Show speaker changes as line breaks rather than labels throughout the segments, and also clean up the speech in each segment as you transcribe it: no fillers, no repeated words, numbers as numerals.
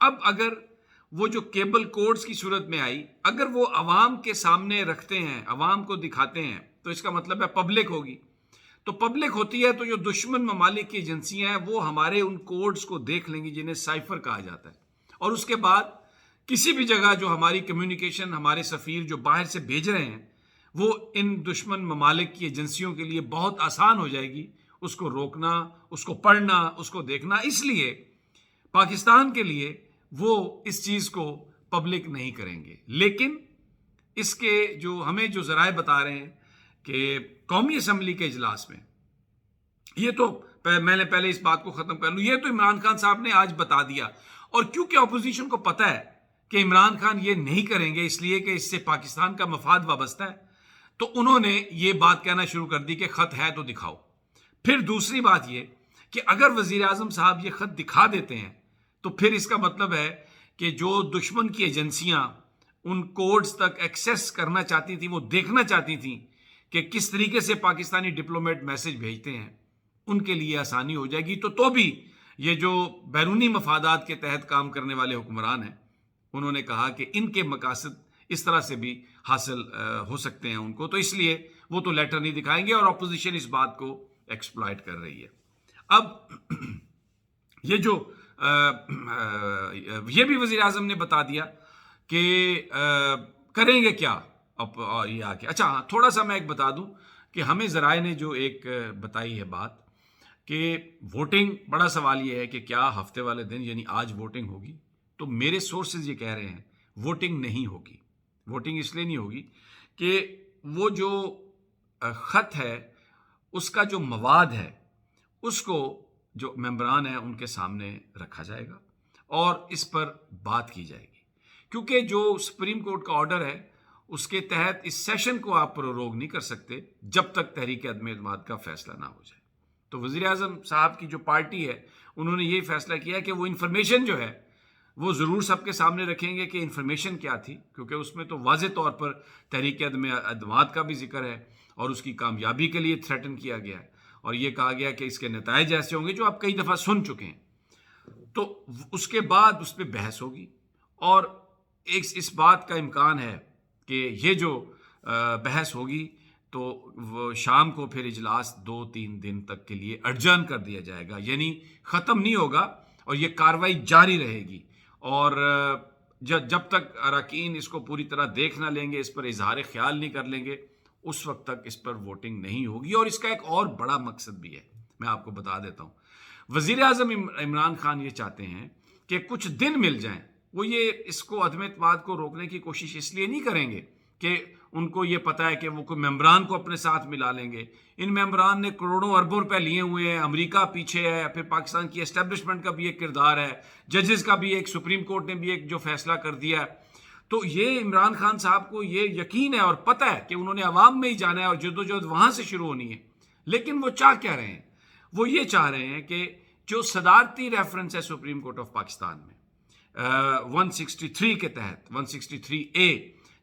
اب اگر وہ جو کیبل کوڈز کی صورت میں آئی، اگر وہ عوام کے سامنے رکھتے ہیں، عوام کو دکھاتے ہیں، تو اس کا مطلب ہے پبلک ہوگی. تو پبلک ہوتی ہے تو جو دشمن ممالک کی ایجنسیاں ہیں وہ ہمارے ان کوڈز کو دیکھ لیں گی جنہیں سائفر کہا جاتا ہے، اور اس کے بعد کسی بھی جگہ جو ہماری کمیونیکیشن ہمارے سفیر جو باہر سے بھیج رہے ہیں وہ ان دشمن ممالک کی ایجنسیوں کے لیے بہت آسان ہو جائے گی اس کو روکنا، اس کو پڑھنا، اس کو دیکھنا. اس لیے پاکستان کے لیے وہ اس چیز کو پبلک نہیں کریں گے. لیکن اس کے جو ہمیں جو ذرائع بتا رہے ہیں کہ قومی اسمبلی کے اجلاس میں، یہ تو میں نے پہلے اس بات کو ختم کر لوں، یہ تو عمران خان صاحب نے آج بتا دیا. اور کیونکہ اپوزیشن کو پتہ ہے کہ عمران خان یہ نہیں کریں گے اس لیے کہ اس سے پاکستان کا مفاد وابستہ ہے، تو انہوں نے یہ بات کہنا شروع کر دی کہ خط ہے تو دکھاؤ. پھر دوسری بات یہ کہ اگر وزیر اعظم صاحب یہ خط دکھا دیتے ہیں تو پھر اس کا مطلب ہے کہ جو دشمن کی ایجنسیاں ان کوڈز تک ایکسیس کرنا چاہتی تھیں، وہ دیکھنا چاہتی تھیں کہ کس طریقے سے پاکستانی ڈپلومیٹ میسج بھیجتے ہیں، ان کے لیے آسانی ہو جائے گی. تو بھی یہ جو بیرونی مفادات کے تحت کام کرنے والے حکمران ہیں انہوں نے کہا کہ ان کے مقاصد اس طرح سے بھی حاصل ہو سکتے ہیں ان کو، تو اس لیے وہ تو لیٹر نہیں دکھائیں گے، اور اپوزیشن اس بات کو ایکسپلائٹ کر رہی ہے. اب یہ جو یہ بھی وزیر اعظم نے بتا دیا کہ کریں گے کیا اب یہ آ کے. اچھا ہاں، تھوڑا سا میں ایک بتا دوں کہ ہمیں ذرائع نے جو ایک بتائی ہے بات کہ ووٹنگ، بڑا سوال یہ ہے کہ کیا ہفتے والے دن یعنی آج ووٹنگ ہوگی. تو میرے سورسز یہ کہہ رہے ہیں ووٹنگ نہیں ہوگی. ووٹنگ اس لیے نہیں ہوگی کہ وہ جو خط ہے اس کا جو مواد ہے اس کو جو ممبران ہیں ان کے سامنے رکھا جائے گا اور اس پر بات کی جائے گی، کیونکہ جو سپریم کورٹ کا آرڈر ہے اس کے تحت اس سیشن کو آپ پروروگ نہیں کر سکتے جب تک تحریک عدم اعتماد کا فیصلہ نہ ہو جائے. تو وزیر اعظم صاحب کی جو پارٹی ہے انہوں نے یہ فیصلہ کیا کہ وہ انفارمیشن جو ہے وہ ضرور سب کے سامنے رکھیں گے کہ انفارمیشن کیا تھی، کیونکہ اس میں تو واضح طور پر تحریک عدم اعتماد کا بھی ذکر ہے اور اس کی کامیابی کے لیے تھریٹن کیا گیا ہے، اور یہ کہا گیا کہ اس کے نتائج ایسے ہوں گے جو آپ کئی دفعہ سن چکے ہیں. تو اس کے بعد اس پہ بحث ہوگی، اور اس بات کا امکان ہے کہ یہ جو بحث ہوگی تو وہ شام کو پھر اجلاس 2-3 دن تک کے لیے اڈجرن کر دیا جائے گا، یعنی ختم نہیں ہوگا اور یہ کاروائی جاری رہے گی. اور جب تک اراکین اس کو پوری طرح دیکھ نہ لیں گے، اس پر اظہار خیال نہیں کر لیں گے، اس وقت تک اس پر ووٹنگ نہیں ہوگی. اور اس کا ایک اور بڑا مقصد بھی ہے، میں آپ کو بتا دیتا ہوں. وزیر اعظم عمران خان یہ چاہتے ہیں کہ کچھ دن مل جائیں. وہ یہ اس کو عدم اعتماد کو روکنے کی کوشش اس لیے نہیں کریں گے کہ ان کو یہ پتہ ہے کہ وہ کوئی ممبران کو اپنے ساتھ ملا لیں گے. ان ممبران نے کروڑوں اربوں روپے لیے ہوئے ہیں، امریکہ پیچھے ہے، پھر پاکستان کی اسٹیبلشمنٹ کا بھی ایک کردار ہے، ججز کا بھی ایک، سپریم کورٹ نے بھی ایک جو فیصلہ کر دیا ہے. تو یہ عمران خان صاحب کو یہ یقین ہے اور پتہ ہے کہ انہوں نے عوام میں ہی جانا ہے اور جدوجہد وہاں سے شروع ہونی ہے. لیکن وہ چاہ کیا رہے ہیں؟ وہ یہ چاہ رہے ہیں کہ جو صدارتی ریفرنس ہے سپریم کورٹ آف پاکستان میں 163 کے تحت 163A،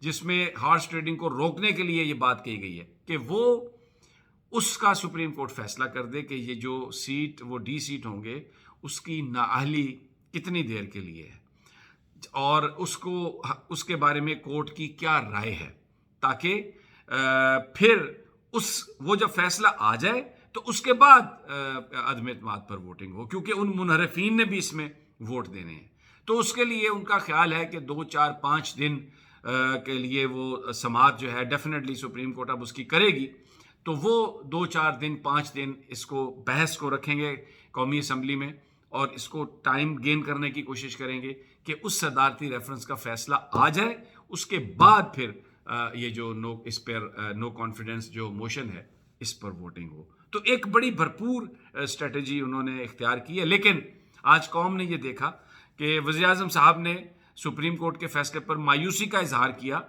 جس میں ہارس ٹریڈنگ کو روکنے کے لیے یہ بات کہی گئی ہے کہ وہ اس کا سپریم کورٹ فیصلہ کر دے کہ یہ جو سیٹ وہ ڈی سیٹ ہوں گے اس کی نااہلی کتنی دیر کے لیے ہے، اور اس کے بارے میں کورٹ کی کیا رائے ہے، تاکہ پھر وہ جب فیصلہ آ جائے تو اس کے بعد عدم اعتماد پر ووٹنگ ہو، کیونکہ ان منحرفین نے بھی اس میں ووٹ دینے ہیں. تو اس کے لیے ان کا خیال ہے کہ 2-4-5 دن کے لیے وہ سماعت جو ہے ڈیفینیٹلی سپریم کورٹ اب اس کی کرے گی. تو وہ 2-4 دن 5 دن اس کو بحث کو رکھیں گے قومی اسمبلی میں، اور اس کو ٹائم گین کرنے کی کوشش کریں گے کہ اس صدارتی ریفرنس کا فیصلہ آ جائے. اس کے بعد پھر یہ جو اس پر نو کانفیڈنس جو موشن ہے اس پر ووٹنگ ہو. تو ایک بڑی بھرپور اسٹریٹجی انہوں نے اختیار کی ہے. لیکن آج قوم نے یہ دیکھا کہ وزیر اعظم صاحب نے سپریم کورٹ کے فیصلے پر مایوسی کا اظہار کیا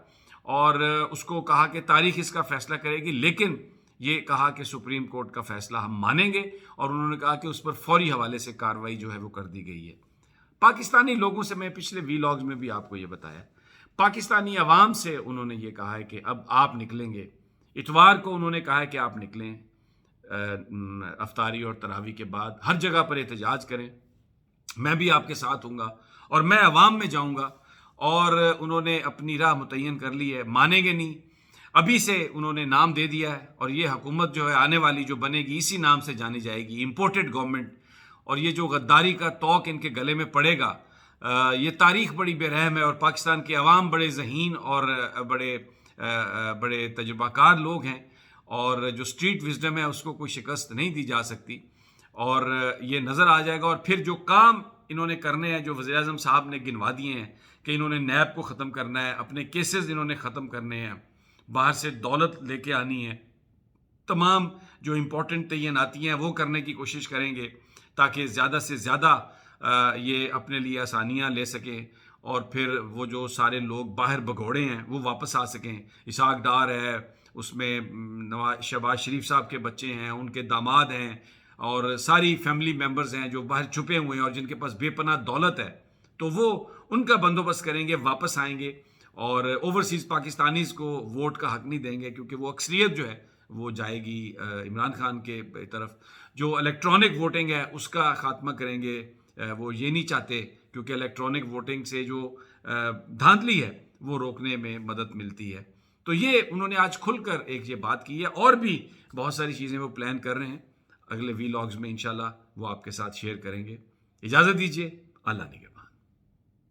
اور اس کو کہا کہ تاریخ اس کا فیصلہ کرے گی، لیکن یہ کہا کہ سپریم کورٹ کا فیصلہ ہم مانیں گے، اور انہوں نے کہا کہ اس پر فوری حوالے سے کارروائی جو ہے وہ کر دی گئی ہے. پاکستانی لوگوں سے میں پچھلے ویلاگز میں بھی آپ کو یہ بتایا، پاکستانی عوام سے انہوں نے یہ کہا ہے کہ اب آپ نکلیں گے. اتوار کو انہوں نے کہا ہے کہ آپ نکلیں افطاری اور تراویح کے بعد، ہر جگہ پر احتجاج کریں. میں بھی آپ کے ساتھ ہوں گا اور میں عوام میں جاؤں گا. اور انہوں نے اپنی راہ متعین کر لی ہے, مانیں گے نہیں. ابھی سے انہوں نے نام دے دیا ہے, اور یہ حکومت جو ہے آنے والی جو بنے گی اسی نام سے جانی جائے گی, امپورٹڈ گورنمنٹ. اور یہ جو غداری کا توق ان کے گلے میں پڑے گا, یہ تاریخ بڑی بے رحم ہے, اور پاکستان کے عوام بڑے ذہین اور بڑے تجربہ کار لوگ ہیں, اور جو اسٹریٹ وزڈم ہے اس کو کوئی شکست نہیں دی جا سکتی. اور یہ نظر آ جائے گا. اور پھر جو کام انہوں نے کرنے ہیں, جو وزیر اعظم صاحب نے گنوا دیے ہیں کہ انہوں نے نیب کو ختم کرنا ہے, اپنے کیسز انہوں نے ختم کرنے ہیں, باہر سے دولت لے کے آنی ہے, تمام جو امپورٹنٹ تعیناتی ہیں وہ کرنے کی کوشش کریں گے تاکہ زیادہ سے زیادہ یہ اپنے لیے آسانیاں لے سکیں, اور پھر وہ جو سارے لوگ باہر بگوڑے ہیں وہ واپس آ سکیں. اسحاق ڈار ہے, اس میں شہباز شریف صاحب کے بچے ہیں, ان کے داماد ہیں, اور ساری فیملی ممبرز ہیں جو باہر چھپے ہوئے ہیں اور جن کے پاس بے پناہ دولت ہے, تو وہ ان کا بندوبست کریں گے, واپس آئیں گے. اور اوورسیز پاکستانیز کو ووٹ کا حق نہیں دیں گے, کیونکہ وہ اکثریت جو ہے وہ جائے گی عمران خان کے طرف. جو الیکٹرانک ووٹنگ ہے اس کا خاتمہ کریں گے, وہ یہ نہیں چاہتے, کیونکہ الیکٹرانک ووٹنگ سے جو دھاندلی ہے وہ روکنے میں مدد ملتی ہے. تو یہ انہوں نے آج کھل کر ایک یہ بات کی ہے, اور بھی بہت ساری چیزیں وہ پلان کر رہے ہیں. اگلے وی لاگز میں انشاءاللہ وہ آپ کے ساتھ شیئر کریں گے. اجازت دیجیے, اللہ نگہبان.